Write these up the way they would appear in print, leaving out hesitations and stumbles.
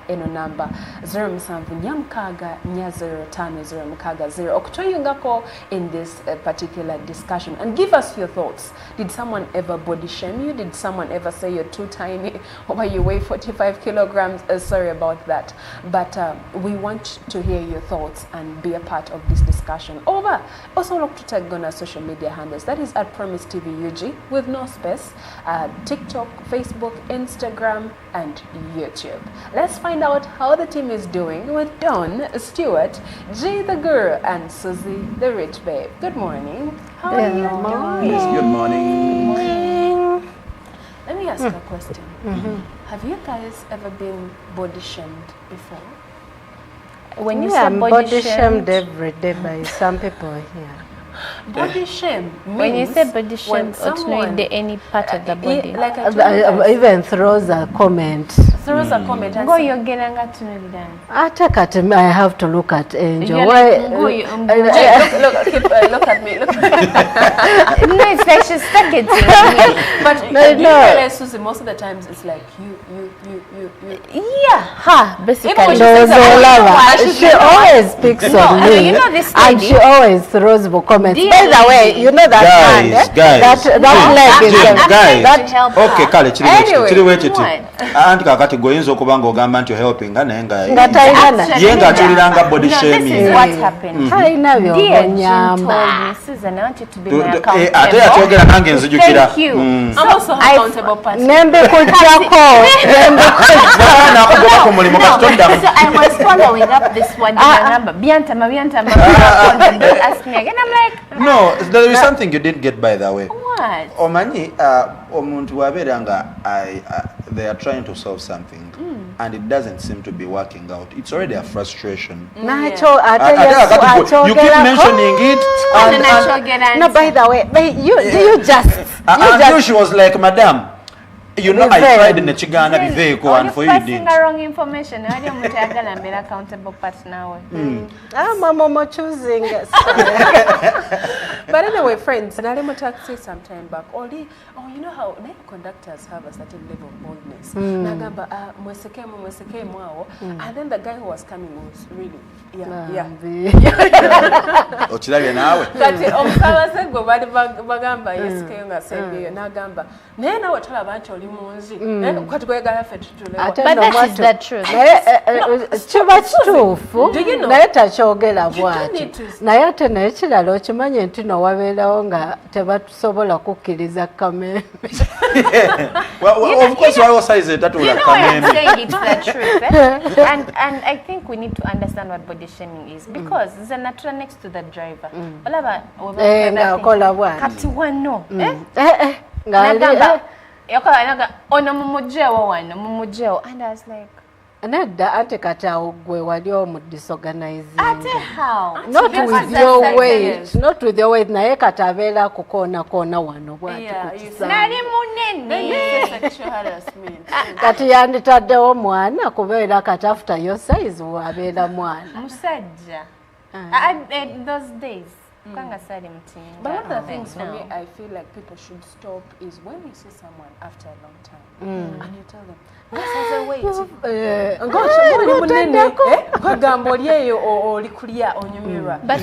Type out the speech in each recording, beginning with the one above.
eno number 07-450-050 okutuyungako in this particular discussion and give us your thoughts. Did someone ever body shame you? Did someone ever say you're too tiny or you weigh 45 kilograms? Sorry about that, but we want to hear your thoughts and be a part of this discussion. Also look to tag on our social media handles, that is at Promise TV UG with no space, TikTok, Facebook, Instagram and YouTube. Let's find out how the team is doing with Dawn, Stuart, G the girl and Susie the rich babe. Good morning. How are you doing? Yes, good morning. Let me ask a question. Have you guys ever been body shamed before? When you say body shamed every day by some people here. Body shame means when you say body shame, someone any part of the body, like even throws a comment. Throws a comment and go you're getting at I have to look at Angel. Look at me. Look. No, it's like she's stuck it. But no. Susie, most of the times it's like you. Yeah, basically. She always picks on me, you know this and she always throws the comments. By the way, you know that hand, that leg is okay, Kale, chiri wechiti. Anyway, Anti kakati goyinza okubanga ogamba nti helping nenga yenga tuliranga body shaming. This is what happened. Dear Jim told me, Susan, I want you to be my accountable. Ate yatwogera nange nzijukira. Thank you. I'm also accountable person. Nembe kujjako. Nakugoba ku mulimu katoddamu. So I was following up this one number. Biantama. Don't ask me again. I'm like, no, there is something you didn't get by the way. what? Omanyi omuntu wabeera nga they are trying to solve something and it doesn't seem to be working out. It's already a frustration. You keep mentioning it and no, by the way, you just she was like, Madam, you know, I tried in the Chigana Viveko and for you didn't. Wrong information. I don't want to be accountable partner. Mama choosing. But anyway, friends, Nalemo taxi sometime back. You know how conductors have a certain level of boldness. Nagamba mweseke mwao, and then the guy who was coming was really Ochilabye nawe. Kati omusabaze go bali bagamba yesike nga sembiyo nagamba naye nawe talaba nti oli munzi kwati kwegala ffe tutulewa. But that is the truth. Kiba kituufu naye takyogera bw'ati. Naye ate naye kirala okimanye nti no wabeerawo nga tebatusobola kukkiriza kamembe. Of course, I was saying that. You know why I'm saying it's the truth, and I think we need to understand what body shaming is because it's a natural next to the driver. Kati wano, and I was like, Nedda ate kati awo gwe wali omudisorganizing. Ate how? Not with your weight, naye kati abeera kukoona wano bw'ati ku kisanga. Nali munene. Kati yanditaddewo mwana kubeera kati after your size wabeera mwana. Musajja. Those days. But one of the things for me, I feel like people should stop is when you see someone after a long time and you tell them, this has a weight. But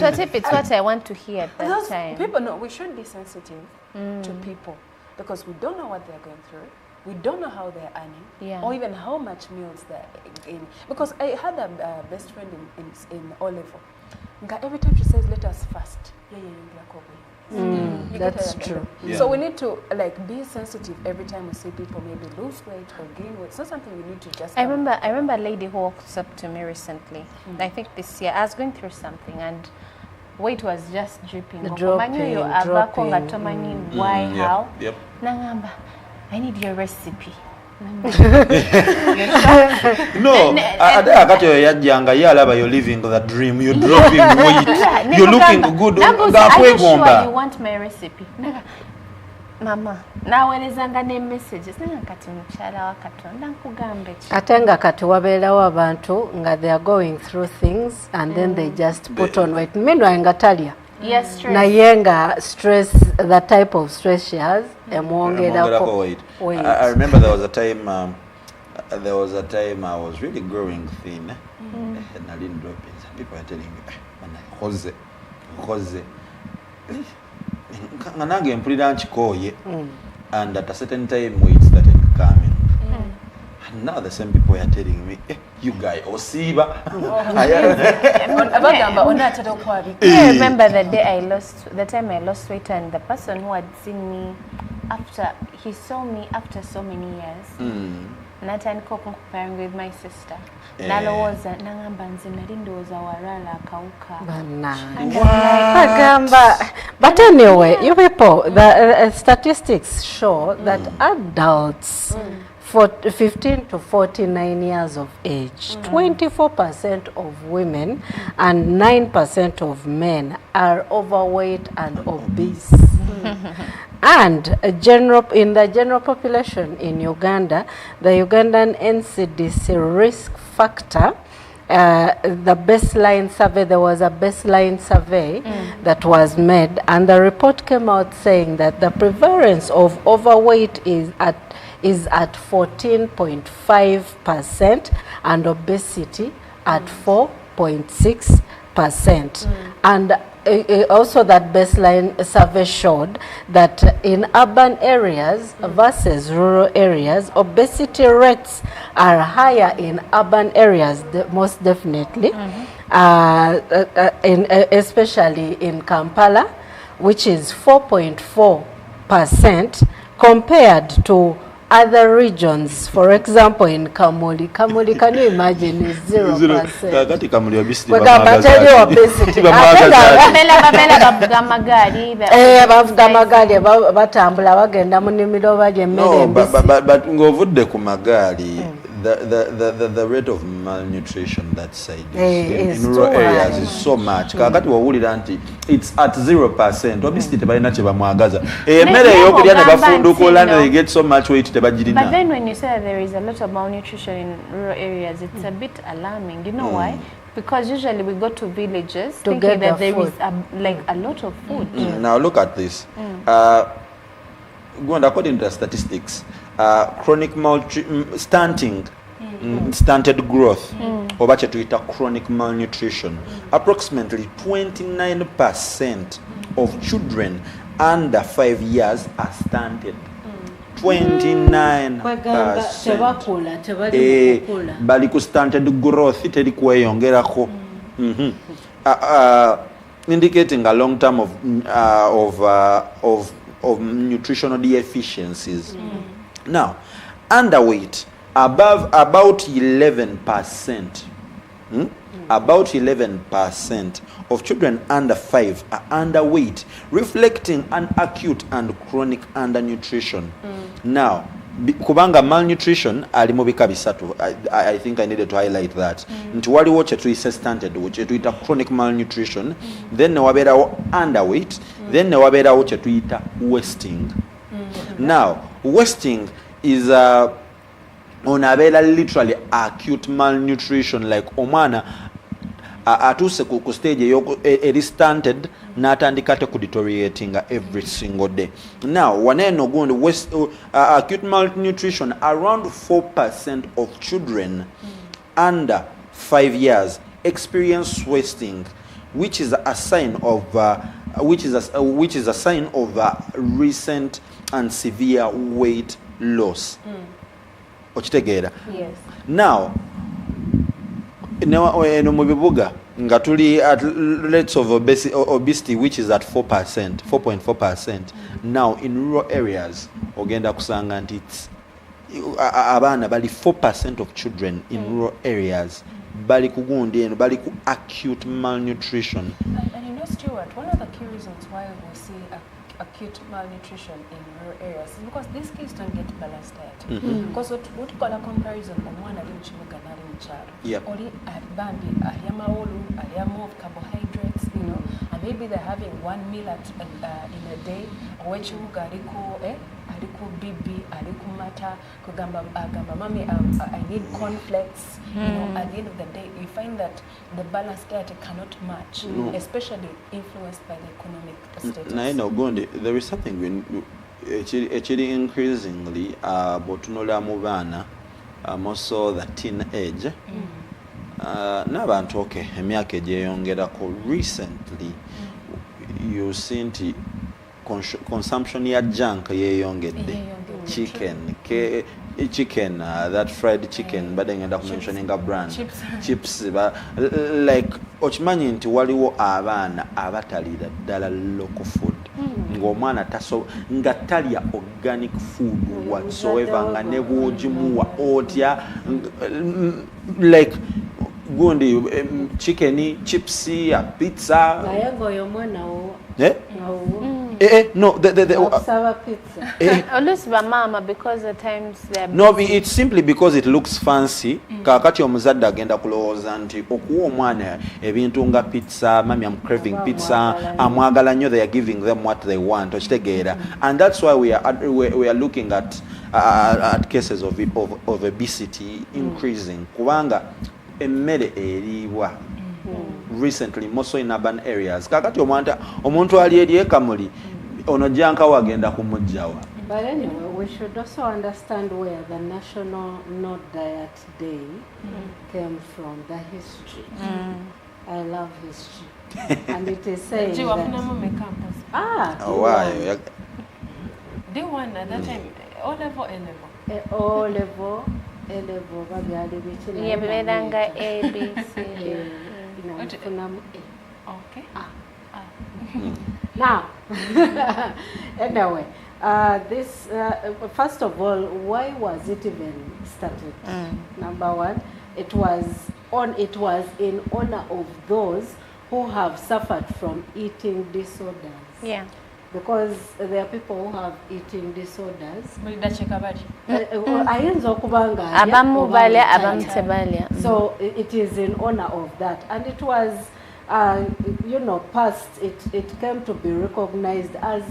what if it's what I want to hear at that time? People know we should be sensitive to people because we don't know what they're going through. We don't know how they're earning or even how much meals they're in. Because I had a best friend in O-level. Every time she says, let us fast. That's true. So we need to be sensitive every time we see people maybe lose weight or gain weight. It's not something we need to just. I remember a lady who walked up to me recently. I think this year I was going through something and weight was just dripping. Dropping. Why? How? Yep. Nangamba, I need your recipe. No, you're living the dream. You're dropping weight. You're looking good. Are you sure you want my recipe? Mama, naweerezanga ne messages kati mukyala wa Katonda nkugambe ki. Ate nga kati wabeerawo abantu nga they are going through things and then they just put on weight. Meanwhile nga talya. Yes, stress. Naye nga stress, the type of stress she has, emwongerako weight. I remember there was a time there was a time I was really growing thin. And I didn't drop it. People are telling me, Jose. And at a certain time, weight started coming. And now the same people are telling me, you guy, Osiba. I remember the time I lost weight, and the person who had seen me after, he saw me after so many years. Nathan comparing with my sister. Nalowoza nangamba nze nali ndowooza walala akawuka. But anyway, you people, the statistics show that adults for 15 to 49 years of age, 24% of women and 9% of men are overweight and obese. And in the general population in Uganda, the Ugandan NCDC risk factor, the baseline survey, there was a baseline survey that was made, and the report came out saying that the prevalence of overweight is at 14.5% and obesity at 4.6%. And also that baseline survey showed that in urban areas versus rural areas, obesity rates are higher in urban areas, most definitely, especially in Kampala, which is 4.4% compared to other regions. For example, in Kamuli, can you imagine, is 0%. The rate of malnutrition that side in rural areas is so much. Kakati wawulira nti it's at 0%. Obviously tebalina kye bamwagaza. Emmere y'okulya ne bafundukola they get so much weight tebagirina. But then when you say that there is a lot of malnutrition in rural areas, it's a bit alarming. You know why? Because usually we go to villages thinking that there is a lot of food. Now look at this. According to the statistics, chronic stunting, stunted growth, or what you chronic malnutrition, approximately 29% of children under 5 years are stunted. 29%. Bali ku stunted growth teri kweyongerako. Indicating a long term of nutritional deficiencies. Now, underweight above about 11%. About 11% of children under 5 are underweight, reflecting an acute and chronic undernutrition. Now, kubanga malnutrition alimu bika bisatu. I think I needed to highlight that. Nti waliwo kye tuyise stunted, kye tuyita chronic malnutrition, then ne wabeerawo underweight, then ne wabeerawo kye tuyita wasting. Now, wasting is onabeera literally acute malnutrition, like omwana atuse ku stage eri stunted n'atandika te ku deteriorating every single day. Now, waneno gundi acute malnutrition, around 4% of children under 5 years experience wasting, which is a sign of recent and severe weight loss. Okitegeera? Yes. Now, eno mu bibuga nga tuli at rates of obesity which is at 4.4%. Now in rural areas ogenda kusanga nti abaana bali 4% of children in rural areas bali ku gundi eno bali ku acute malnutrition. And you know, Stuart, one of the key reasons why we see acute malnutrition in rural areas is because these kids don't get balanced diet. Because what we call a comparison omwana ali mukibuga nali mukyalo. Oli bambi alya mawolu, alya more of carbohydrates, you know, and maybe they're having one meal in a day. Owekibuga aliku bibi, aliku mata, kugamba mami, I need cornflakes. You know, at the end of the day, you find that the balanced diet cannot match, especially influenced by the economic status. No, Gondi, there is something actually increasingly botunola mu baana more so the teenage. N'abantu okay emyaka egyeyongerako recently you see nti consumption ya junk yeyongedde. Chicken, that fried chicken, but then ngenda kumentioninga brand chips like okimanyi nti waliwo abaana abatalira ddala local food ng'omwana nga talya organic food whatsoever nga ne bw'ogimuwa otya like gundi chicken chips pizza naye ng'oyo omwana wo no okusaba pizza Always by mama because at times they're no it's simply because it looks fancy kakati omuzadde agenda kulowooza nti okuwa omwana ebintu nga pizza mami I'm craving pizza amwagala nnyo they are giving them what they want okitegeera and that's why we are looking at cases of obesity increasing kubanga emmere eriibwa recently mostly in urban areas kakati omuntu ali eri ekamuli ono janka wagenda kumujjawa. But anyway, we should also understand where the National No Diet Day came from, the history. I love history. And it is saying that... why? Day one at that time, O-level, A-level. O-level, A-level, babyali biki. Yeah, bedanga A, B, C, D. Okay. Now, anyway, this first of all, why was it even started? Number one, it was in honor of those who have suffered from eating disorders. Yeah. Because there are people who have eating disorders. Abamu balya, abamu tebalya. So it is in honor of that, and it was, passed. It came to be recognized as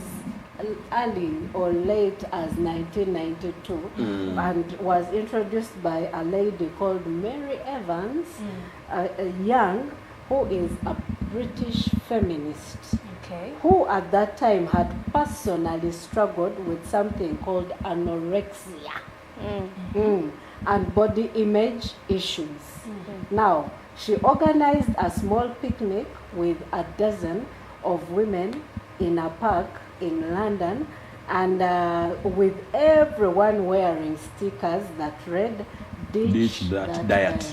early or late as 1992, and was introduced by a lady called Mary Evans, a young, who is a British feminist. Okay. Who at that time had personally struggled with something called anorexia and body image issues. Now, she organized a small picnic with a dozen of women in a park in London, and with everyone wearing stickers that read "Ditch that diet."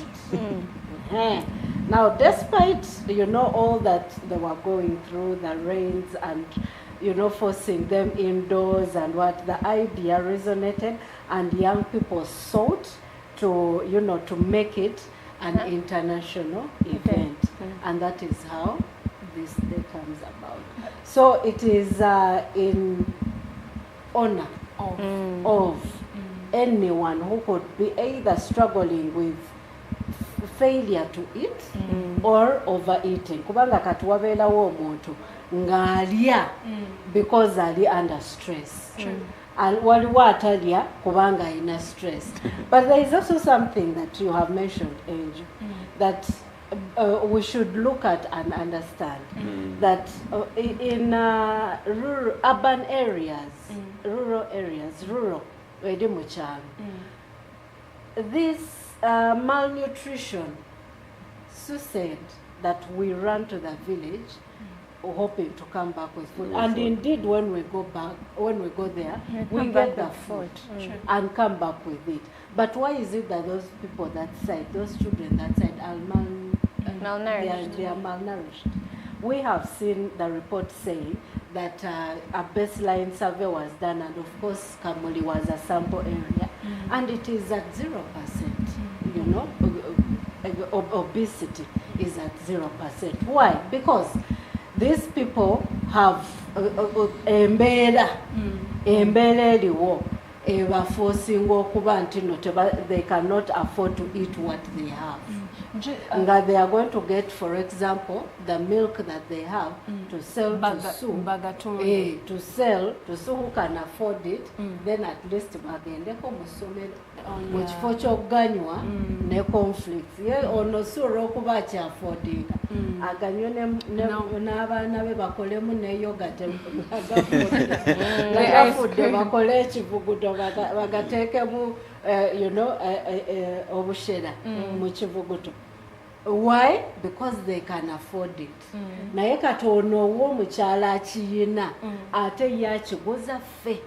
Now, despite, all that they were going through, the rains and, forcing them indoors and what, the idea resonated, and young people sought to, to make it an international event. And that is how this day comes about. So it is in honor of anyone who could be either struggling with failure to eat or overeating. Kubanga kati wabeerawo omuntu ng'alya because ali under stress. Waliwo atalya kubanga alina stress. But there is also something that you have mentioned, Angel, that we should look at and understand. That in urban areas, rural, this malnutrition, Sue said that we run to the village hoping to come back with food. And indeed, when we go there, we get the food and come back with it. But why is it that those people that side, those children that side are malnourished? They are malnourished. We have seen the report saying that a baseline survey was done, and of course Kamuli was a sample area, and it is at 0%. Obesity is at 0%. Why? Because these people have embeera eriwo ebaforcing okuba nti they cannot afford to eat what they have. That they are going to get, for example, the milk that they have to sell to Sue who can afford it, then at least bagendeko musomero mu kifo ky'okuganywa ne conflicts. Ono Sue olw'okuba akyaffordinga aganywe n'abaana be bakolemu ne yogurt agafudde bakole ekivuguto bagateekemu you know, obushera mu kivuguto. Why? Because they can afford it. Naye kati ono ow'omukyala akiyina ate yakiguza ffe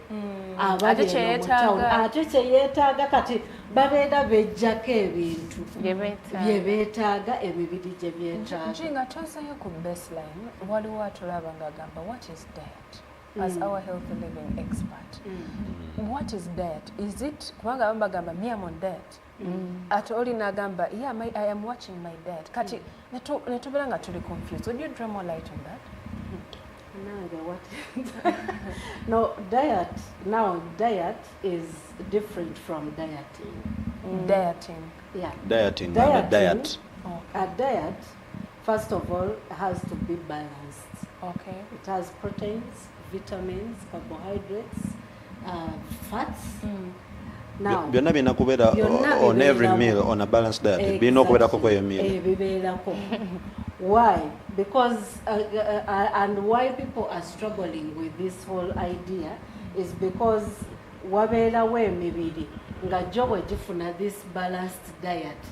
abali eno mu town ate kyeyeetaaga kati babeera bejjako ebintu bye beetaaga emibiri gye byetaaga. Njinga twazayo ku baseline waliwo atulaba ng'agamba what is diet as our healthy living expert. What is diet? Is it kubanga bagamba me am on diet. At all in Agamba, yeah, I am watching my diet. Kati, netubera nga tuli confused. Would you draw more light on that? No, diet is different from dieting. Dieting. Yeah. Dieting. Diet. A diet, first of all, has to be balanced. Okay. It has proteins, vitamins, carbohydrates, fats. Now, byonna birina kubeera on every meal on a balanced diet. Birina okubeerako kweyo meal. Bibeerako. Why? Because and why people are struggling with this whole idea is because wabeerawo emibiri nga jo bwe gifuna this balanced diet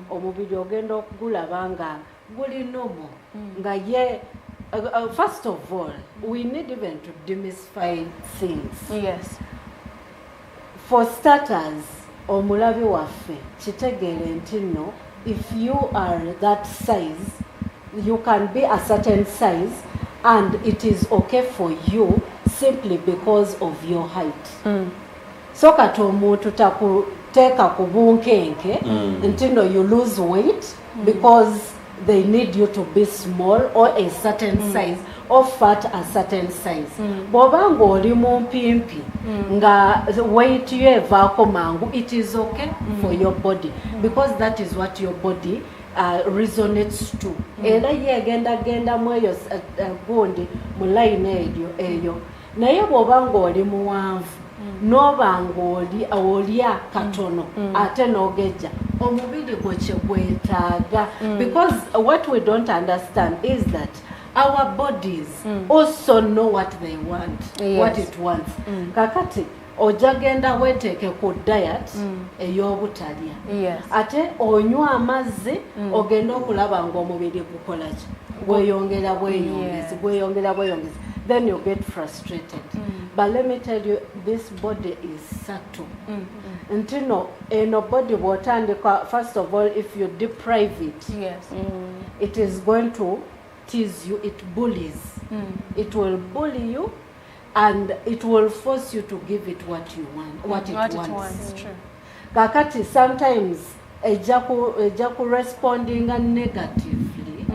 omubiri ogenda okugulaba nga guli normal nga ye first of all we need even to demystify things. Yes. For starters, omulabi waffe kitegeere nti no, if you are that size, you can be a certain size and it is okay for you simply because of your height. So kati omuntu takuteeka ku bunkenke nti no you lose weight because they need you to be small or a certain size or fat a certain size. Bw'oba ng'oli mu mpimpi nga weight yo evaako mangu, it is okay for your body because that is what your body resonates to. Era yegenda mu eyo gundi mu line eyo. Naye bw'oba ng'oli muwanvu n'oba ng'olya katono ate n'ogejja omubiri gwe kye gwetaaga. Because what we don't understand is that our bodies also know what they want, what it wants. Kakati ojja genda weeteeke ku diet ey'obutalya. Ate onywa amazzi ogenda okulaba ng'omubiri gukola ki? Gweyongera bweyongezi. Then you get frustrated. But let me tell you, this body is subtle. Ntino, eno body bw'otandika, first of all, if you deprive it, it is going to tease you, it bullies. It will bully you and it will force you to give it what you want, what it wants. True. Kakati sometimes ejja ku responding negatively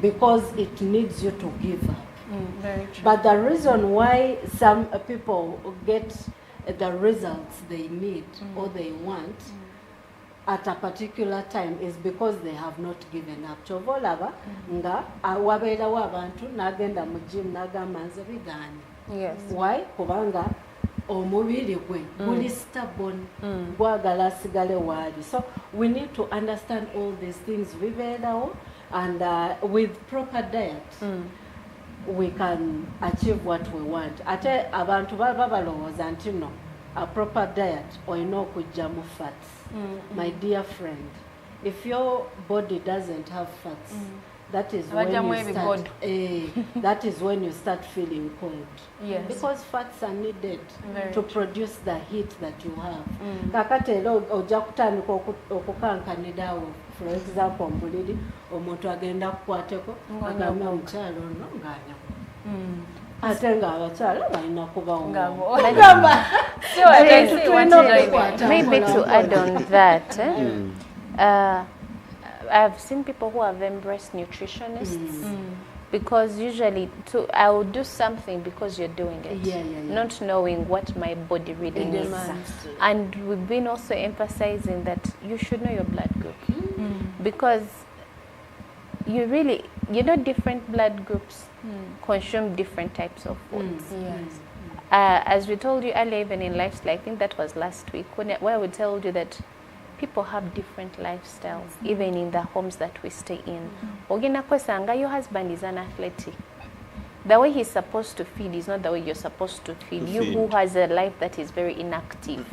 because it needs you to give up. Very true. But the reason why some people get the results they need or they want at a particular time is because they have not given up. Chovolaba nga wabeerawo abantu n'agenda mu gym n'agamba nze bigaanye. Yes. Why? Kubanga omubiri gwe guli stubborn, gwagala asigale waali. So we need to understand all these things bibeerawo and with proper diet we can achieve what we want. Ate abantu baba balowooza nti no, a proper diet olina okugyamu fats. My dear friend, if your body doesn't have fats, that is when you start. That is when you start feeling cold. Yes. Because fats are needed Very to produce the heat that you have. Kakati era ojja kutandika okukankanirawo. For example, mbuliri omuntu agenda kukwateko agamba omukyalo ono ng'anywa. Ate ng'abakyala balina kubawo. Maybe to add on that, I've seen people who have embraced nutritionists because usually I will do something because you're doing it, not knowing what my body really needs. And we've been also emphasizing that you should know your blood group because different blood groups consume different types of foods. As we told you earlier, even in lifestyle, I think that was last week, where we told you that people have different lifestyles, even in the homes that we stay in. Ogina kwesanga, your husband is an athletic. the way he's supposed to feed is not the way you're supposed to feed. You who has a life that is very inactive.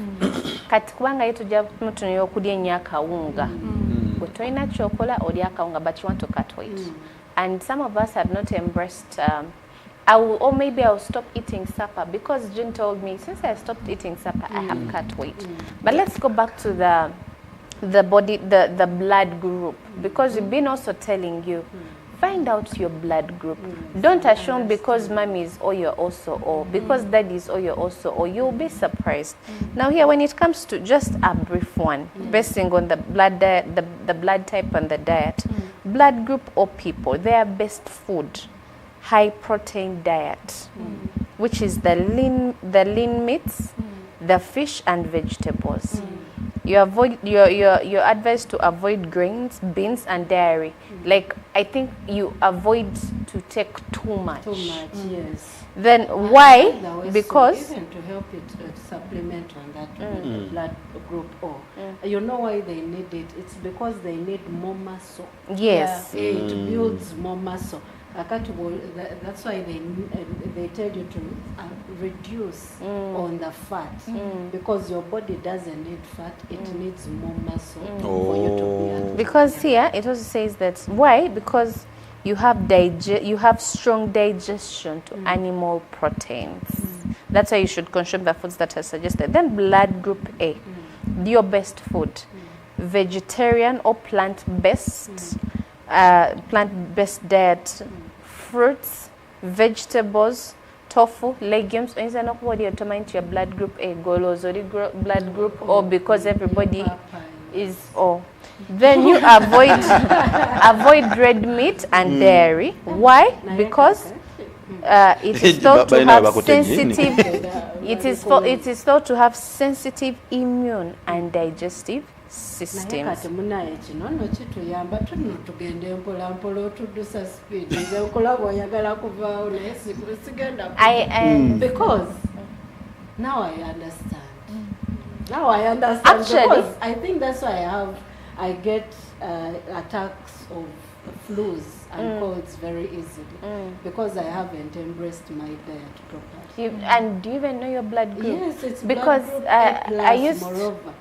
Kati kubanga yetu mtu niyo kudye nya kawunga. Utoina chokola olya kawunga, but you want to cut weight. And some of us have not embraced or maybe I'll stop eating supper, because June told me since I stopped eating supper, I have cut weight. But let's go back to the body, the blood group, because we've been also telling you, find out your blood group. Don't assume because mommy is O, you're also O, because daddy is O, you're also O. You'll be surprised. Now here, when it comes to just a brief one, basing on the blood diet, the blood type and the diet, blood group O people, their best food, high protein diet, which is the lean meats, the fish and vegetables. You're advised to avoid grains, beans and dairy. Like, I think you avoid to take too much. Yes. Then why? Because even to help it supplement on that with the blood group O. You know why they need it? It's because they need more muscle. yes. It builds more muscle. That's why they tell you to reduce on the fat, because your body doesn't need fat, it needs more muscle for you to be able. Because here it also says that why? Because you have strong digestion to animal proteins. That's why you should consume the foods that are suggested. Then blood group A, your best food, vegetarian or plant-based diet, fruits, vegetables, tofu, legumes. Is not what you're talking your blood group A, blood group O, because everybody is O. Then you avoid red meat and dairy. Why? Because it is thought to have sensitive. It is thought to have sensitive immune and digestive systems. Because now I understand. Actually, because I think that's why I get attacks of flus and colds very easily, because I haven't embraced my diet properly. And do you even know your blood group? Yes, it's because blood group A plus, I used moreover.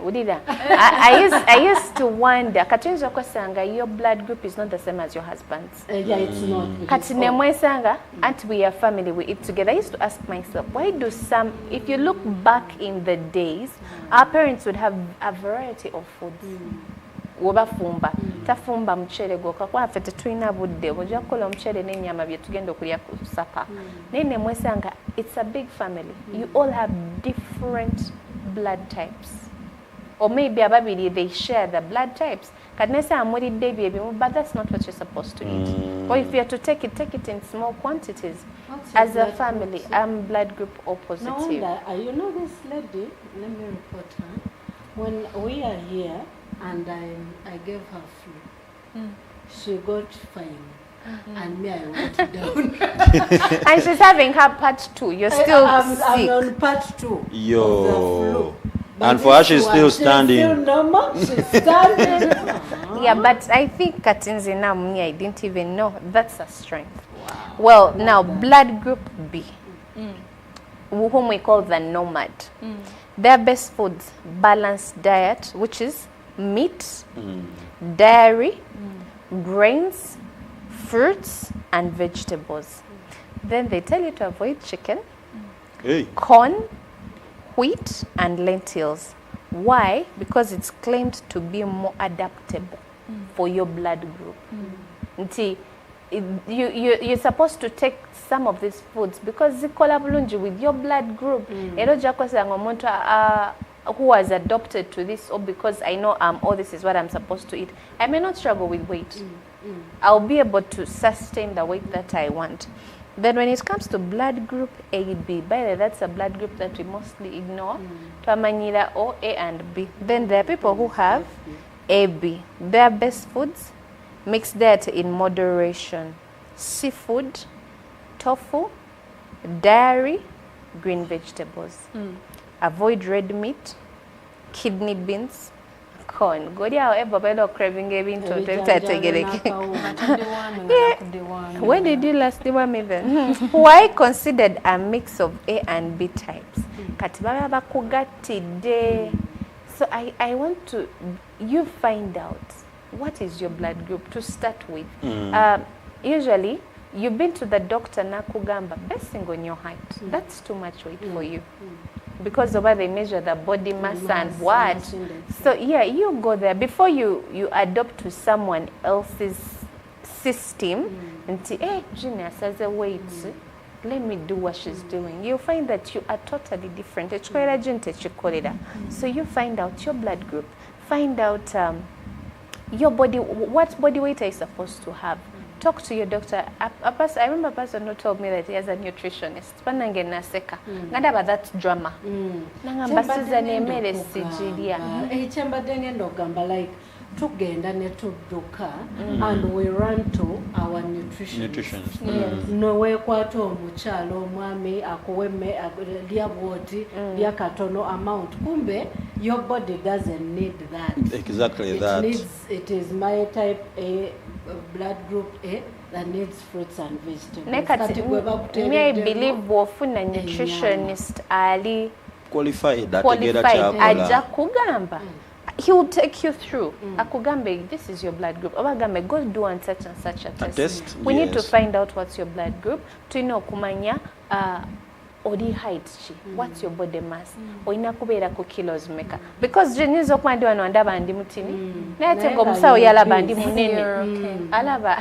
I used to wonder, Katunzo kwasanga, your blood group is not the same as your husband's. Yeah, it's not. Katine mwesanga, and we are family, we eat together. I used to ask myself, why do some, if you look back in the days, our parents would have a variety of foods. Wobafumba tafumba mchere goka kwa fete tuina budde ojja kola mchere n'ennyama bye tugenda okulya ku sapa nene mwesanga. It's a big family. You all have different blood types, or maybe ababiri they share the blood types. Kadnesa amulidde bye, but that's not what you're supposed to eat. Or if you are to take it in small quantities. As a family, I'm blood group O positive. No wonder, you know this lady, let me report her. When we are here and I gave her flu, she got fine. And me, I went down. And she's having her part 2. You're still sick. I'm on part 2 of the flu. And for her, she's still standing. She's still normal. She's standing. Yeah, but I think Katinzi now, me, I didn't even know. That's a strength. Wow. Well, now, blood group B, whom we call the nomad. Their best foods, balanced diet, which is meat, dairy, grains, fruits, and vegetables. Then they tell you to avoid chicken, corn, wheat, and lentils. Why? Because it's claimed to be more adaptable for your blood group. See, you're supposed to take some of these foods because zikola bulungi with your blood group. Ero jakwasanga omuntu who has adopted to this, or because I know this is what I'm supposed to eat. I may not struggle with weight. I'll be able to sustain the weight that I want. Then when it comes to blood group AB, by the way, that's a blood group that we mostly ignore. Twamanyira O, A and B. Then there are people who have AB. Their best foods, mixed diet in moderation. Seafood, tofu, dairy, green vegetables. Avoid red meat, kidney beans, corn goli awo ebo belo craving ebintu ebitategereke. When did you last do me then? Why considered a mix of A and B types? Kati baba bakugatide. So I want to you find out what is your blood group to start with. Usually you've been to the doctor nakugamba basing on your height. That's too much weight for you. Because over they measure the body mass and what. So yeah, you go there before you adopt to someone else's system and say, hey, Genius has a weight. Let me do what she's doing. You'll find that you are totally different. So you find out your blood group, find out your body, what body weight are you supposed to have. Talk to your doctor. I remember a person who told me that he has a nutritionist. Panange naseka. Ngada that drama. Nangamba sizane sijilia. Chamba dengendo gamba like tugenda ne tudduka and we run to our nutritionist. Yes. Nowe kwato omukyalo omwami akuweme lya bwoti lya katono amount. Kumbe your body doesn't need that. Exactly that. It is my type A blood group A that needs fruits and vegetables. Me I believe wofuna nutritionist ali qualified aja kugamba. He will take you through. Akugambe, this is your blood group. Obagambe, go do and such a test. We need to find out what's your blood group. To know kumanya odi height chi. What's your body mass? Oina kubeera ku kilos meka. Because jenizo kwandi wano andaba ndi mutini. Nete ngo musawo yalaba ndi munene. Alaba.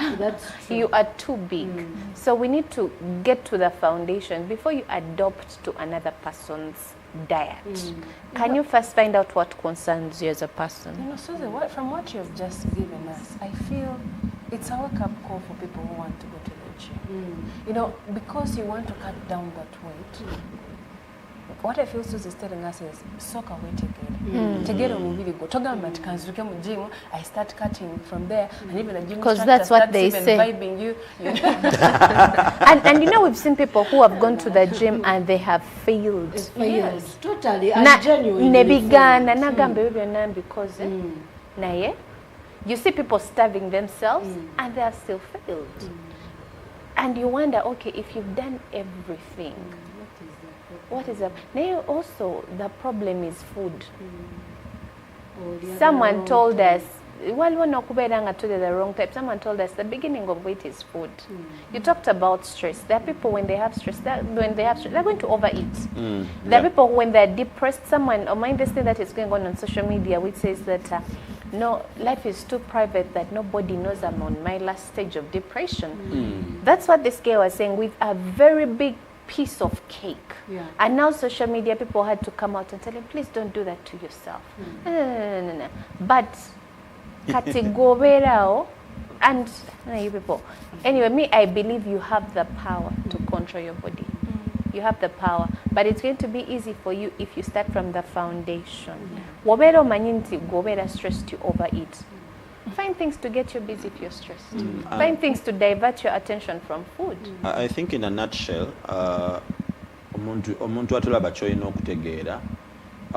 You are too big. So we need to get to the foundation before you adopt to another person's diet. Can you first find out what concerns you as a person? You know, Susan, from what you've just given us, I feel it's a wake-up call for people who want to go to the gym. You know, because you want to cut down that weight. What I feel Susan is telling us is soka away tegera omubiri go togamba ati kanzuke mu gym, I start cutting from there, and even a gym because that's what they say. Vibing you. and you know, we've seen people who have gone to the gym and they have failed. Yes, totally. And genuinely nebigana nagambe byonna because naye you see people starving themselves and they are still failed. And you wonder, okay, if you've done everything, what is up? Now also the problem is food. Someone told us, while we're not to the wrong type, someone told us the beginning of weight is food. You talked about stress. There are people when they have stress, they're going to overeat. There are people when they're depressed. Someone, or mind this thing that is going on social media, which says that no, life is too private that nobody knows I'm on my last stage of depression. That's what this guy was saying, with a very big piece of cake. And now social media people had to come out and tell him, please don't do that to yourself. No. But kategoberao and you people. Anyway, me, I believe you have the power to control your body. You have the power, but it's going to be easy for you if you start from the foundation. Wobero manyinti gobera stressed to overeat. Find things to get you busy if you're stressed. Find things to divert your attention from food. I think in a nutshell, omuntu atulaba kyolina okutegeera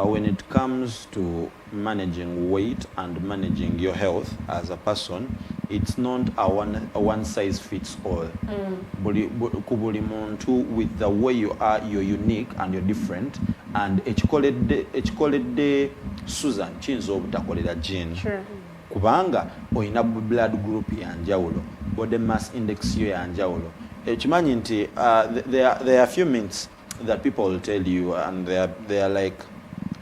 when it comes to managing weight and managing your health as a person, it's not a one size fits all. Ku buli muntu, with the way you are, you're unique and you're different, and ekikoledde Susan kiyinza obutakolera Jean. Kubanga oyina blood group yanjawulo, body mass index yo yanjawulo. Ekimanyi nti there are a few myths that people will tell you, and they are like,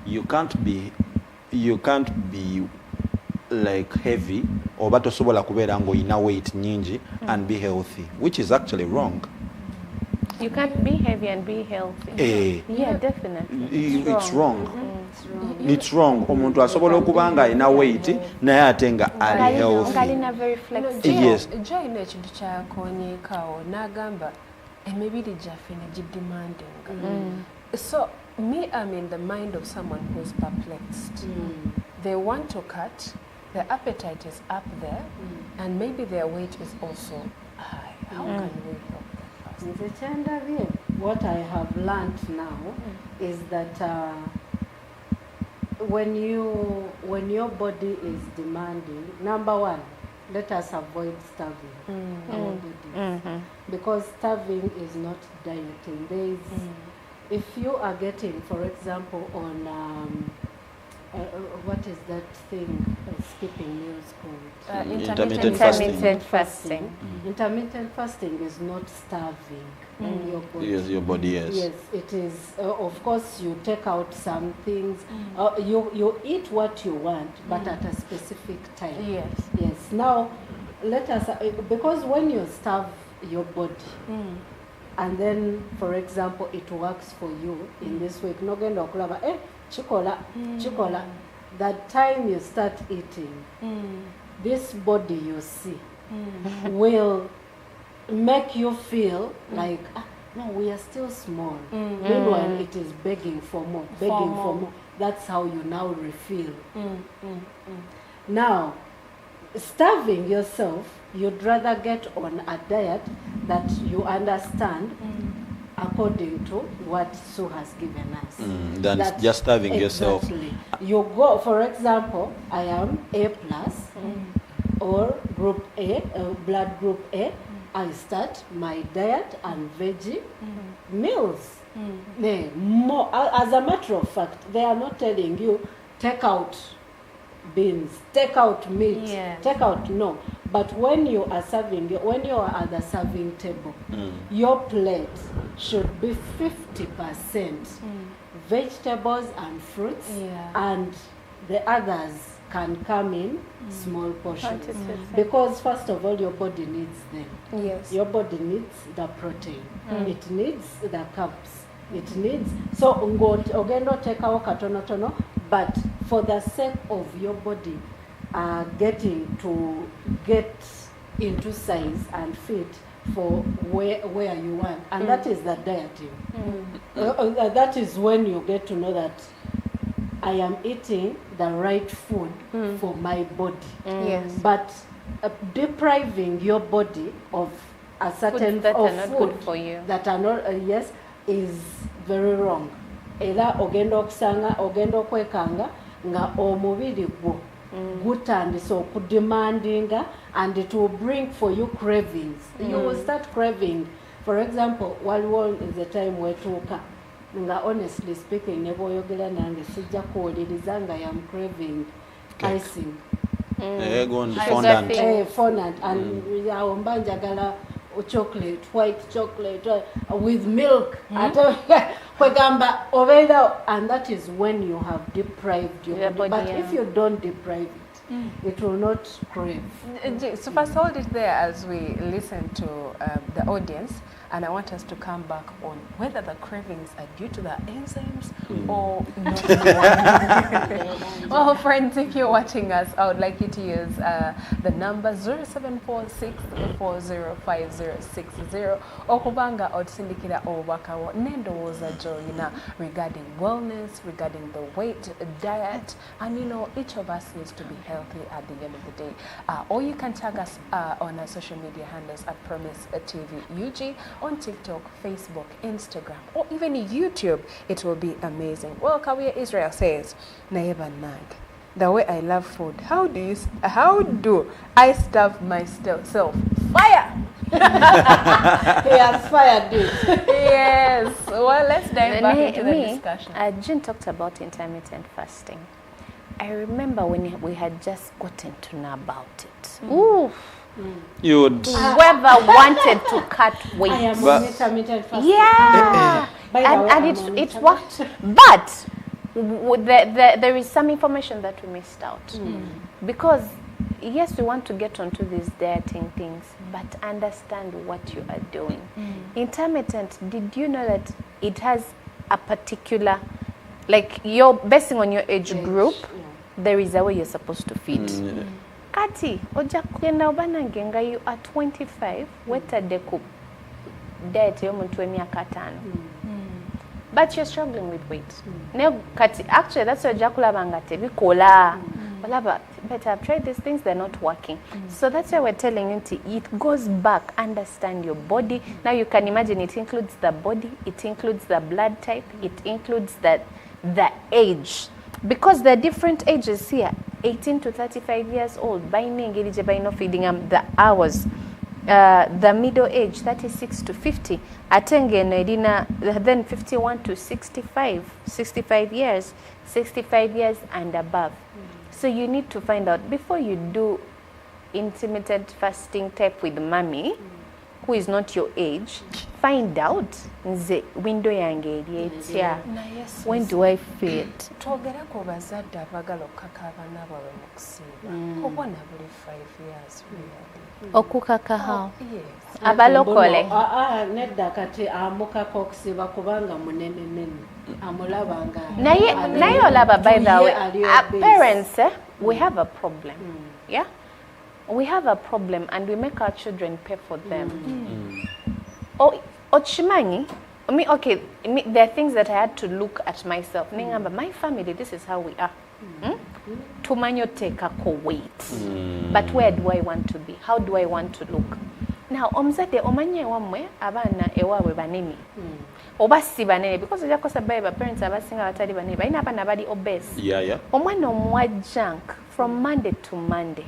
you can't be like heavy oba tosobola kubeera ng'oyina weight nyingi and be healthy, which is actually wrong. You can't be heavy and be healthy. Yeah, definitely. It's wrong. It's wrong. Omuntu asobola okuba nga alina weight naye ate nga ali healthy. Ngalina very flexible. Yes. Joy ino ekintu kyakonyeekawo n'agamba emibiri gyaffe ne gidemandinga. So me, I'm in the mind of someone who's perplexed. They want to cut, their appetite is up there, and maybe their weight is also high. How can we help that person? What I have learned now is that when your body is demanding, number one, let us avoid starving our bodies, because starving is not dieting. There is, if you are getting, for example, on what is that thing skipping meals called? Intermittent Intermittent fasting. Intermittent fasting is not starving your body. Yes, your body, yes. Yes, it is. Of course, you take out some things. You eat what you want, but at a specific time. Yes. Yes. Now, let us, because when you starve your body, and then, for example, it works for you in this week, nogenda okulaba, chikola. That time you start eating, this body you see will make you feel like, no, we are still small. Meanwhile, it is begging for more, begging for more. That's how you now refill. Now, starving yourself, you'd rather get on a diet that you understand according to what Sue has given us. Than just starving yourself. Exactly. You go, for example, I am A+, or group A, blood group A. I start my diet and veggie meals. More, as a matter of fact, they are not telling you, take out beans, take out meat, Yes. take out, no. But when you are serving, when you are at the serving table, your plate should be 50% vegetables and fruits, and the others can come in small portions. 100%. Because first of all, your body needs them. Yes. Your body needs the protein. It needs the carbs. It needs, so ogendo tekawo katono, but for the sake of your body getting to get into size and fit for where you want, and that is the dieting. That is when you get to know that I am eating the right food for my body. Yes. But depriving your body of a certain Foods that of are not food good for you. that are not is very wrong. Era ogenda okusanga, ogenda okwekanga nga omubiri gwo gutandise okudemandinga, and it will bring for you cravings. You will start craving. For example, waliwo the time wetuuka nga honestly speaking ne bw'oyogera nange sijja kuwuliriza nga am craving icing. Fondant. And awo mba njagala chocolate, white chocolate with milk. Kwegamba obeera, and that is when you have deprived your body. But if you don't deprive it, it will not crave. So first hold it there as we listen to the audience, and I want us to come back on whether the cravings are due to the enzymes or not. Well, friends, if you're watching us, I would like you to use the number 0746405060 okubanga otusindikira obubaka wo n'endowooza gy'olina regarding wellness, regarding the weight, diet, and you know, each of us needs to be healthy at the end of the day. Or you can tag us on our social media handles at Promise TV UG on TikTok, Facebook, Instagram, or even YouTube. It will be amazing. Well, Kawia Israel says, Naeba Nag, the way I love food, how do I starve myself? Fire! He has fired it. Yes. Well, let's dive back into the discussion. Jean talked about intermittent fasting. I remember when we had just gotten to know about it. Ooh. You would. Whoever wanted to cut weight. I am on intermittent fasting. Yeah. And it worked. But there is some information that we missed out. Because, yes, we want to get onto these dieting things, but understand what you are doing. Intermittent, did you know that it has a particular, like, you're basing on your age group, there is a way you're supposed to feed. Kati, oja kugenda obanange nga you are 25, wetadde ku diet y'omuntu w'emyaka 5. But you're struggling with weight. Kati, actually, that's why kulaba nga tebikola. But I've tried these things, they're not working. So that's why we're telling you it goes back, understand your body. Now you can imagine it includes the body, it includes the blood type, it includes the age. because there are different ages here, 18 to 35 years old, by engage by no feeding the hours. The middle age 36 to 50, then 51 to 65 years and above. So you need to find out before you do intermittent fasting type with mommy who is not your age. Find out the window yange etya. When do I fit? Twogera ku bazadde abagala okukaka abaana baabwe mu kusiiba obwana buli 5 years really. Okukaka how? Yes. Abalokole. Nedda kati amukaka okusiiba kubanga munene nene amulabanga. Naye olaba by the way, parents we have a problem. Yeah? We have a problem and we make our children pay for them. Ochimanyi, there are things that I had to look at myself. My family, this is how we are. Tumanyo take a weight. But where do I want to be? How do I want to look? Now, omzade omanye wamwe abana ewawe banene. Obasi banene because ojja kosa baye parents abasinga batali banene. Balina abana bali obese. Yeah. Omwana omwa junk from Monday to Monday.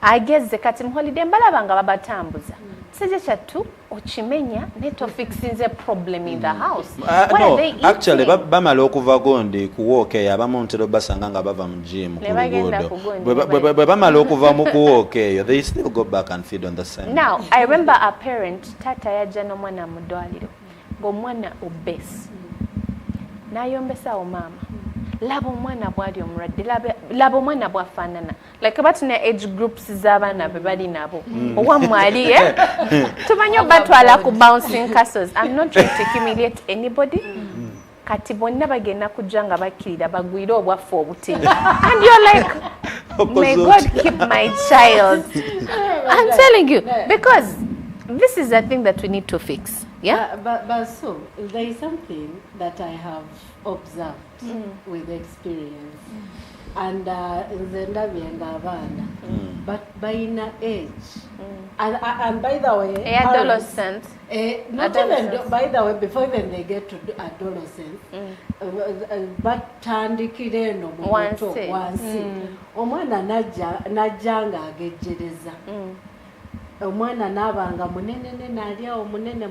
Ageze kati mu holiday mbalabanga babatambuza. Seje chatu ochimenya neto fixing the problem in the house. No, actually bamala okuva gonde kuwoke abamontero basanga nga bava mu gym ku luguudo. Bwe bamala okuva mu kuwoke they still go back and feed on the same. Now, I remember a parent tata yaja n'omwana mu ddwaliro. Ng'omwana obese. Nayombesa mama. Labo omwana bwali omulwadde, labo omwana bwafaanana. Like batuna age groups z'abaana be bali nabo. Owammwe ali tumanyi batwala ku bouncing castles. I'm not trying to humiliate anybody. Kati bonna bagenda kujja nga bakkirira bagwire obwaffe obutini. And you're like, may God keep my child. I'm telling you, because this is a thing that we need to fix. Yeah? But so, there is something that I have observed with experience. And but by in age, and by the way, adolescent. Not even by the way, before even they get to adolescence, but tandikire no wansi. Omwana najanga agejereza. Omwana nabanga munene nalya omunene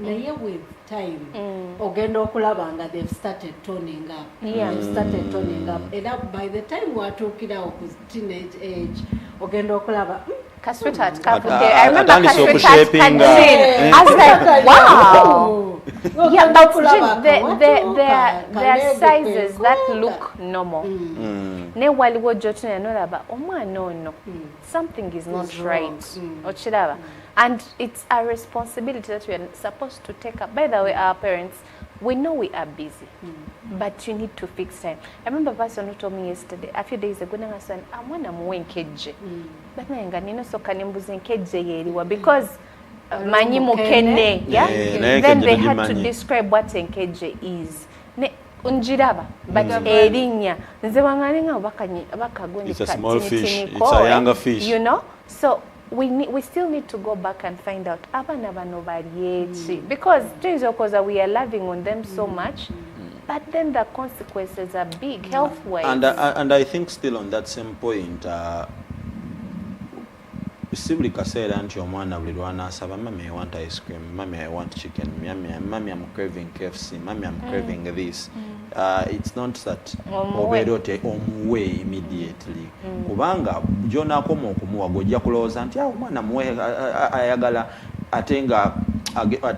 naye with time ogenda okulabanga they've started toning up. And by the time watuukira ku teenage age ogenda okulaba Kasweetheart I remember Kasweetheart I was like, wow. Yeah, but there are sizes that look normal. Ne waliwo jotuna nolaba omwana ono something is not right. Ochiraba. And it's a responsibility that we are supposed to take up. By the way, our parents, we know we are busy, but you need to fix time. I remember a person who told me yesterday, a few days ago, I want to move in KJ. But because manyi mukene, yeah? Then they had to describe what NKJ is. Unjiraba, but erinya. It's a small fish. It's a younger fish. You know? So we still need to go back and find out because we are loving on them so much, but then the consequences are big health wise. And I think still on that same point, Sibuli kaseera nti omwana buli lw'anaasaba mami I want ice cream, mami I want chicken, mami I'm craving KFC, mami I'm craving this. It's not that obeerote omuwe immediately. Kubanga gy'onaakoma okumuwa gojja kulowooza nti omwana muwe ayagala ate nga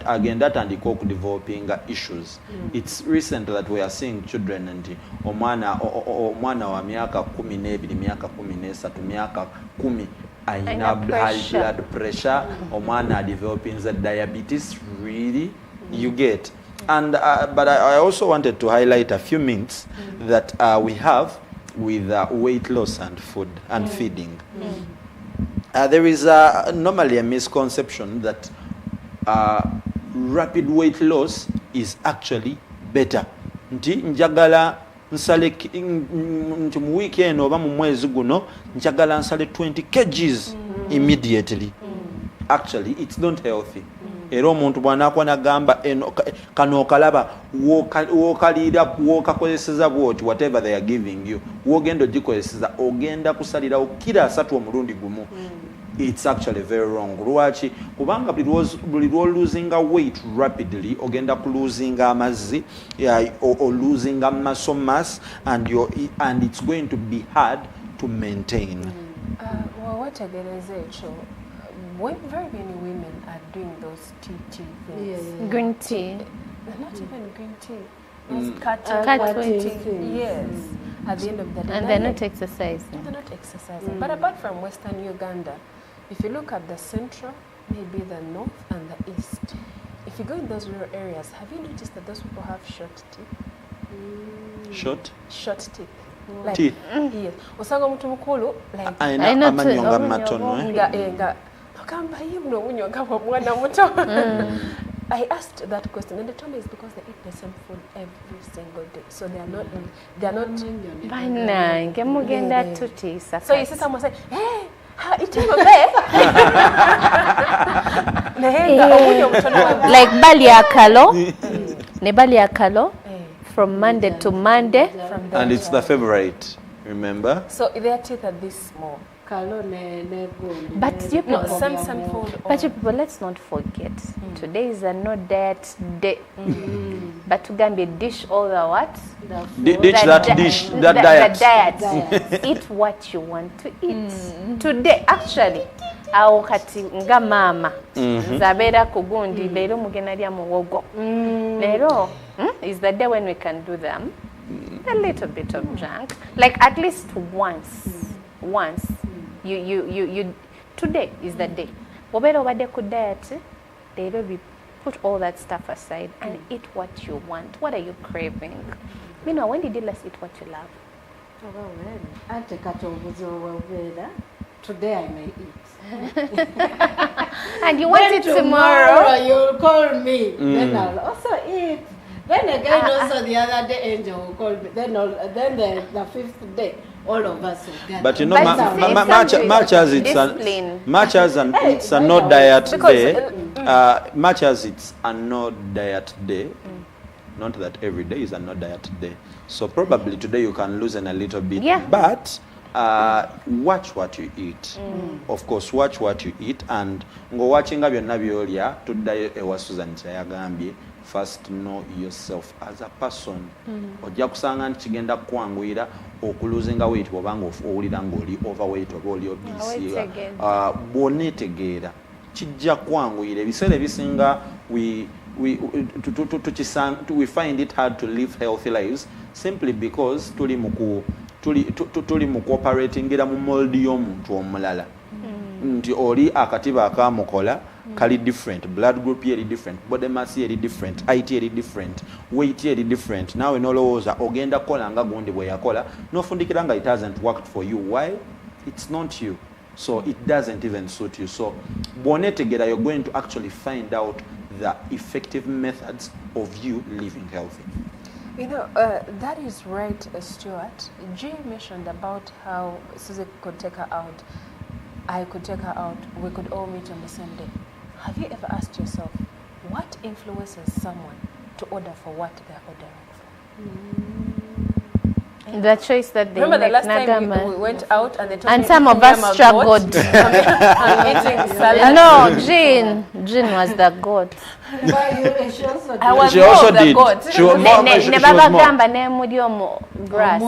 agenda atandika okudevelopinga issues. It's recent that we are seeing children nti omwana wa myaka 12, myaka 13, myaka 10 aina high blood pressure, omwana developing the diabetes, really, you get. And but I also wanted to highlight a few myths that we have with weight loss and food and feeding. There is normally a misconception that rapid weight loss is actually better. Nti njagala nsale mu weekend oba mu mwezi guno njagala nsale 20 kgs immediately. Actually, it's not healthy. era omuntu bw'anakuba nagamba kano okalaba w'okalira w'okakozeseza bwoti whatever they are giving you w'ogenda ogikozeseza ogenda kusalirawo kira 3 omulundi gumu. It's actually very wrong. Lwaki? Kubanga buli lw'oluzinga weight rapidly ogenda ku losing amazzi or losing muscle mass and it's going to be hard to maintain. Well, what I get is very many women are doing those tea things. Green tea. Not even green tea. Those cut tea. Yes. At the end of the day. And they're not exercising. They're not exercising. But apart from Western Uganda, if you look at the central, maybe the north and the east, if you go in those rural areas, have you noticed that those people have short teeth? Short teeth. Like, teeth? Yes. Osanga mtu mukulu, like... amanyonga matono. Okamba yimno munyonga mwana muto. I asked that question and they told me it's because they eat the same food every single day. So they are not... Bana, ngemugenda tuti sakati. So you see someone say, hey, like bali akalo ne bali akalo from Monday to Monday and it's the favorite, remember? So their teeth are this small. But you people, some food. But you people, let's not forget, today is a no diet day. But to gambe dish all the what? That diet. Eat what you want to eat. Today, actually, awo kati nga mama zabera kugundi lero mugenda lya muwogo. Lero is the day when we can do them a little bit of junk, like at least once. You today is the day. Wobera obadde ku diet, lero we put all that stuff aside and eat what you want. What are you craving? Meanwhile, when did you last eat what you love? Today I may eat. And you want it tomorrow? You'll call me. Then I'll also eat. Then again, also the other day, Angel will call me. Then the fifth day, all of us will gather. But you know, much as it's a no diet day, much as it's a no diet day, not that every day is a no diet day. So probably today you can loosen a little bit, but watch what you eat. Of course, watch what you eat, and go watching byonna byolya tuddayo ewa Susan kyayagambye. First know yourself as a person. Ojja kusanga nti kigenda kukwanguyira okuluzinga weight bw'obanga owulira ng'oli overweight oba oli obese. Bw'oneetegeera kijja kukwanguyira. Ebiseera ebisinga we find it hard to live healthy lives simply because tuli mu cooperatingira mu mold y'omuntu omulala. Nti oli akatiba akamukola kali different, blood group eri different, body mass eri different, height eri different, weight eri different. Nawe nolowooza ogenda kukola nga gundi bwe yakola n'ofundikira nga it hasn't worked for you. Why? It's not you. So it doesn't even suit you. So bw'oneetegeera, you're going to actually find out the effective methods of you living healthy. You know, that is right, Stuart. Jay mentioned about how Susie could take her out. I could take her out. We could all meet on the same day. Have you ever asked yourself, what influences someone to order for what they're ordering for? The choice that they Remember make. the last time we went out and they told and me some of us struggled. I'm eating salad. No, Jean was the goat. I was She more also of the did. goat. She was more. She was Nebaba more. gamba ne mudiomo grass.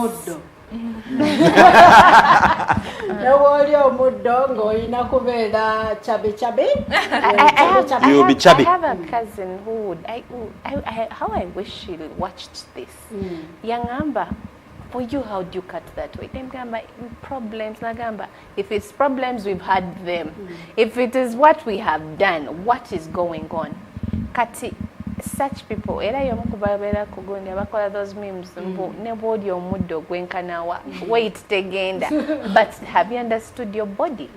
You'll be chubby. I have a cousin who would. How I wish she watched this. Young Amber, for you, how do you cut that weight? Problems, Nagamba. If it's problems, we've had them. If it is what we have done, what is going on? Kati, such people, era yomukubabera kugundi abakola those memes nebodi omuddo gwenkanawa weight tegenda. But have you understood your body?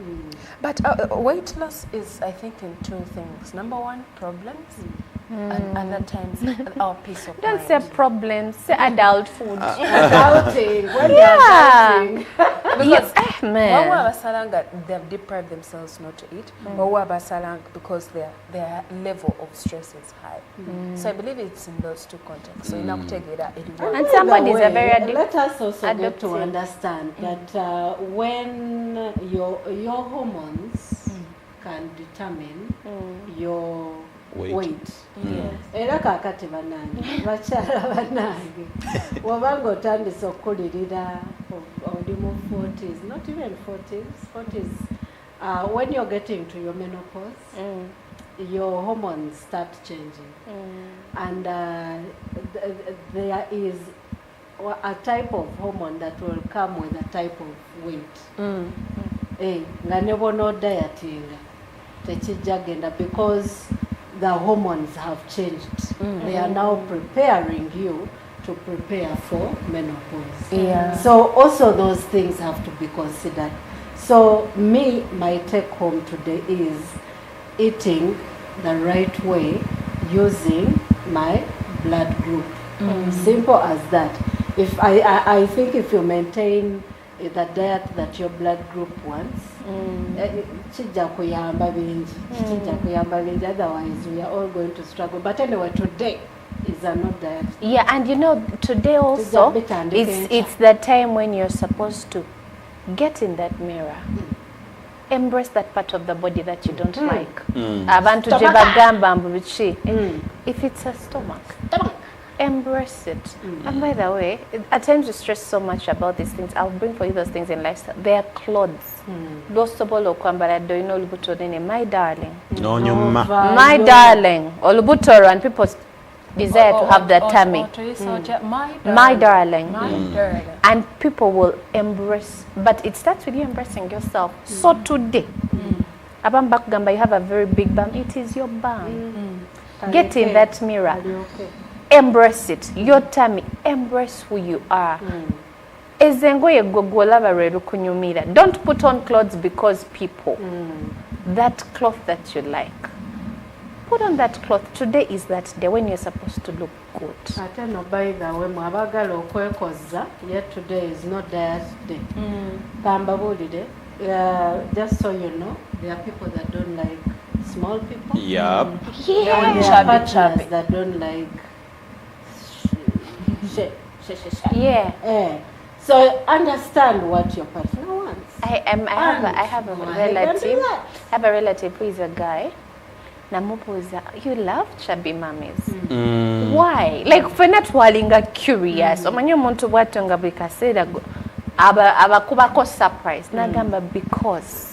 But weight loss is, I think, in two things. Number one, problems, and other times our peace of mind. Don't say problems, say adult food. Adulting. When Yeah. you're adulting. Because man. Wawa Basalanga, they've deprived themselves not to eat. Wawa Basalanga, because their level of stress is high. So I believe it's in those two contexts. So in Akutegera, And somebody is a very let us also get to adoptive. understand that when your hormones can determine your weight. Era kakati banange bakyala banange wabanga otandise okukulirira oli mu 40s, not even 40s, when you're getting to your menopause, your hormones start changing, and there is a type of hormone that will come with a type of weight. Nga ne bw'onooba dietinga tekijja genda because the hormones have changed. They are now preparing you to prepare for menopause. Yeah. So also those things have to be considered. So my take home today is eating the right way using my blood group. Simple as that. If I think if you maintain the diet that your blood group wants, kijja kuyamba bingi, otherwise we are all going to struggle. But anyway, today is not diet. Yeah, and you know, today also, it's the time when you're supposed to get in that mirror. Embrace that part of the body that you don't like. Abantu je bagamba mbu biki. If it's a stomach, embrace it. And by the way, at times we stress so much about these things. I'll bring for you those things in lifestyle. They are clothes. Losobola okwambala doino olubuto nene, my darling. My darling. Olubuto, and people desire to have that tummy. My darling. And people will embrace, but it starts with you embracing yourself. So today, abamba kugamba you have a very big bum. It is your bum. Get in that mirror. Embrace it. Your tummy. Embrace who you are. Ezengoye gogolaba reru kunyumira. Don't put on clothes because people. That cloth that you like. Put on that cloth. Today is that day when you're supposed to look good. Ate no, by the way, mwabagala okwekoza, yet today is not diet day. Pambabulide, just so you know, there are people that don't like small people. Yep. And there are partners that don't like Yeah. So understand what your partner wants. I have a relative. I have a relative who is a guy. Namubuza, you love chubby mummies. Why? Like fena twalinga curious. Omanyo muntu bwatonga bikasera abakubako surprise. Nagamba because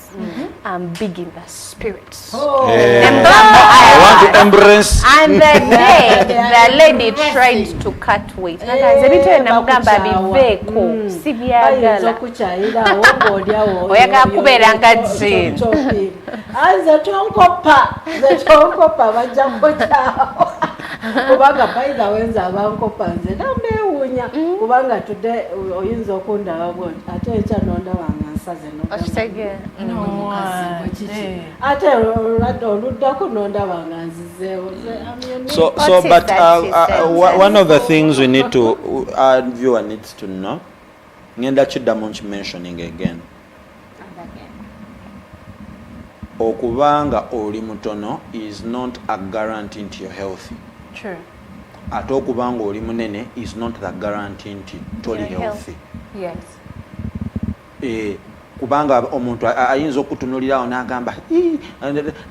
I'm big in the spirit. I want to embrace. And the day the lady tried to cut weight. Nagaze bitwe namugamba biveko sibyagala. Oyaka kubeera nga jini. Ze tonkopa bajja kukyawo. Kubanga paiza wenza abankopa nze namewuunya kubanga today oyinza okundaba bwoti ate ekya nonda wange nsaze ate oluddako nonda wange nzizeewo. So but one of the things we need to, our viewer needs to know, ngenda kiddamu mentioning again. Okubanga oli mutono is not a guarantee nti you're healthy. True. Ate okubanga oli munene is not the guarantee nti toli healthy. Yes. Kubanga omuntu ayinza okutunulirawo n'agamba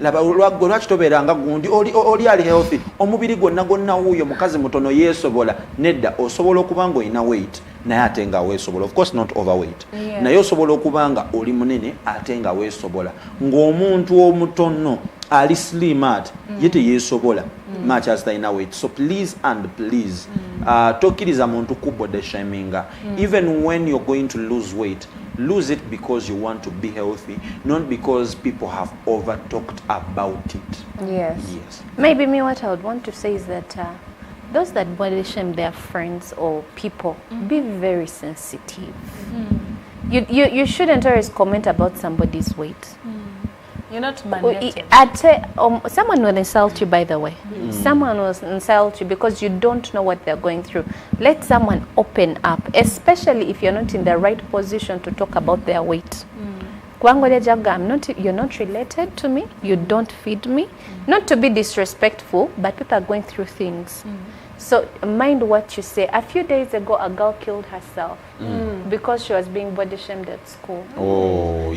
laba lwaki tobeeranga gundi oli ali healthy, omubiri gwonna wuuyo mukazi mutono yeesobola. Nedda, osobola okubanga olina weight naye ate nga weesobola, of course not overweight, naye osobola okubanga oli munene ate nga weesobola. Ng'omuntu omutono ali slimat ye teyeesobola much as talina weight. So please and please tokkiriza muntu kubode shaminga. Even when you're going to lose weight, lose it because you want to be healthy, not because people have over talked about it. Yes. Maybe me, what I would want to say is that those that body shame their friends or people, be very sensitive. You shouldn't always comment about somebody's weight. You're not mandated. I'd say someone will insult you, by the way. Someone will insult you because you don't know what they're going through. Let someone open up, especially if you're not in the right position to talk about their weight. You're not related to me, you don't feed me. Not to be disrespectful, but people are going through things. So mind what you say. A few days ago, a girl killed herself because she was being body shamed at school. Oh,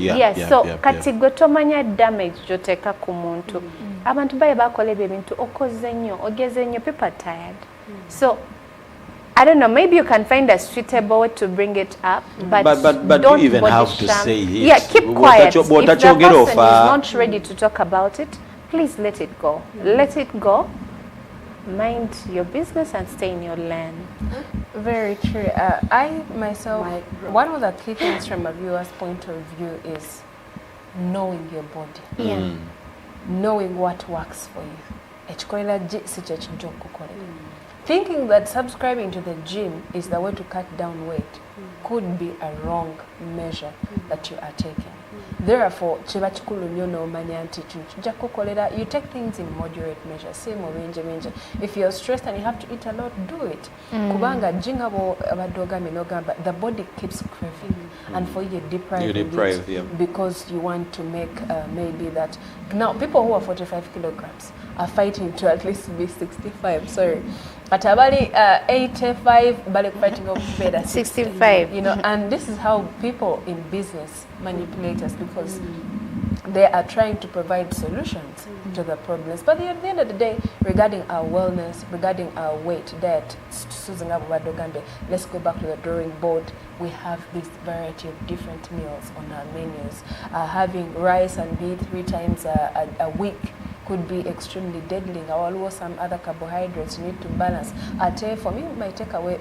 kati gwe tomanya damage gy'oteeka ku muntu. Abantu baye bakola ebyo ebintu okoze nnyo, ogeze nnyo, people are tired. So I don't know, maybe you can find a suitable way to bring it up, but don't you even body have to shame. say it. Yeah, keep quiet. If the person get is not ready to talk about it, please let it go. Let it go. Mind your business and stay in your lane. Very true. I myself, one of the key things from a viewer's point of view is knowing your body. Yeah. Knowing what works for you. Ekikolera si kye kijja okukukolera. Thinking that subscribing to the gym is the way to cut down weight could be a wrong measure that you are taking. Therefore, kiba kikulu nnyo n'omanya nti kino kijja kukolera. You take things in moderate measure. Si mu bingi. If you're stressed and you have to eat a lot, do it. Kubanga jinga bo abadde ogambye n'ogamba, the body keeps craving. And for you deprive it because you want to make maybe that. Now, people who are 45 kilograms are fighting to at least be 65. Sorry. At abali 85, bali fighting over 65. You know, and this is how people in business manipulate us because they are trying to provide solutions to the problems. But at the end of the day, regarding our wellness, regarding our weight, diet, let's go back to the drawing board. We have this variety of different meals on our menus. Having rice and meat 3 times a week could be extremely deadly. Or some other carbohydrates you need to balance. For me, my takeaway,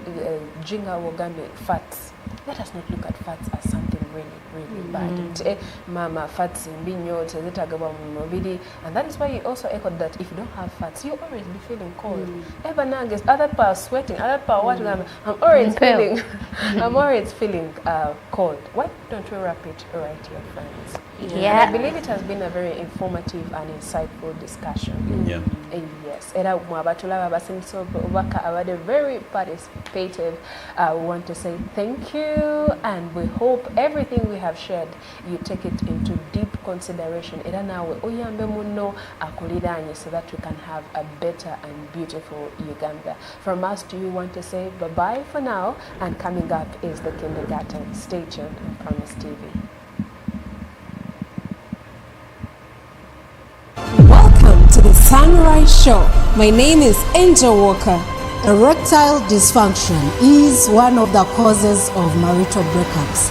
jinga wogambe fats. Let us not look at fats as something really bad. Mama, fats in binyo, and that is why you also echoed that if you don't have fats, you always be feeling cold. Other people are sweating, other people what I'm always feeling cold. Why don't we wrap it right here, friends? Yeah. And I believe it has been a very informative and insightful discussion. Yeah. Yes. Era mwabatulaba basinso obaka abade very participative. We want to say thank you, and we hope everything we have shared you take it into deep consideration. Era nawe oyambe muno akuliranye so that we can have a better and beautiful Uganda. From us, do you want to say bye-bye for now? And coming up is the kindergarten. Stay tuned on Promise TV. Welcome to the Sunrise Show. My name is Angel Walker. Erectile dysfunction is one of the causes of marital breakups.